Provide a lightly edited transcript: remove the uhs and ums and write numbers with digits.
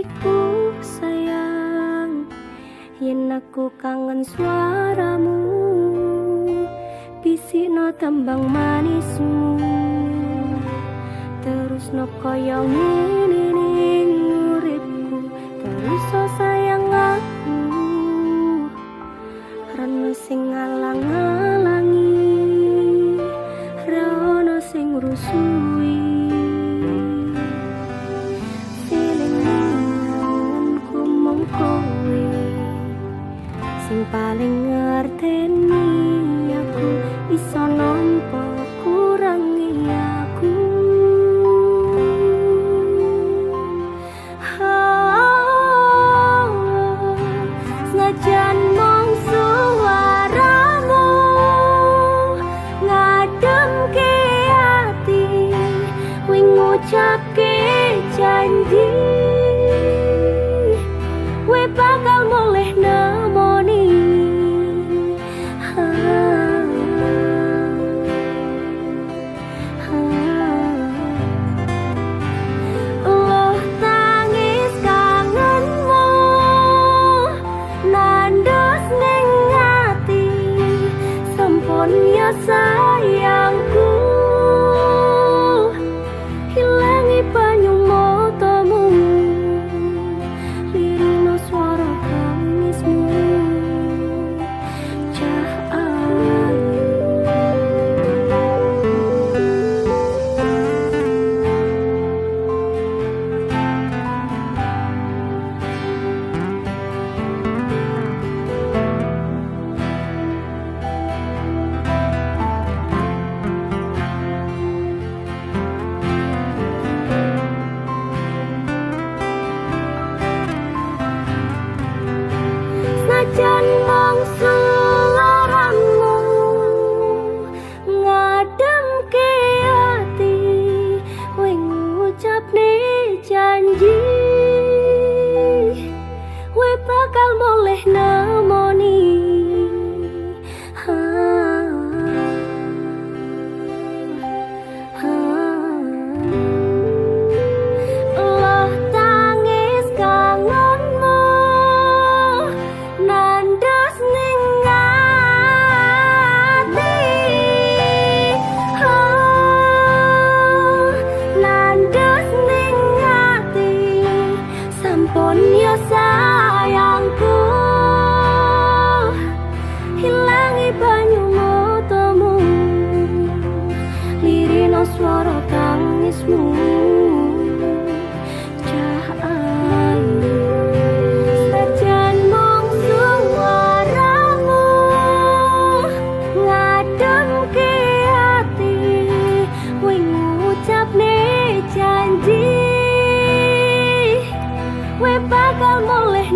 hatiku sayang, yen aku kangen suaramu, bisikno tembang manismu, terus no koyo ngene ning uripku, terus so sayang aku, rene sing ngalang-alangi, rene sing rusui. Sing paling ngerteni aku, iso nampa kurangi aku. Senajan mong suaramu ngademke ati, wing ngucapke janji, we bakal mulih nemoni. Loh tangis kangenmu nandos ning ati, sampun ya sayangku, hilangi banyu matamu, lirino swara tangismu, cah ayu. Senajan mong suaramu ngademke ati, wing ngucapne janji, we bakal mulih nemoni. Loh tangis kangenmu nandos ning ati, nandos ning ati, sampun ya sayangku, hilangi banyu matamu, lirino swara tangismu, cah ayu. Senajan mong suaramu ngademke ati, wing ngucapne janji, we bakal mulih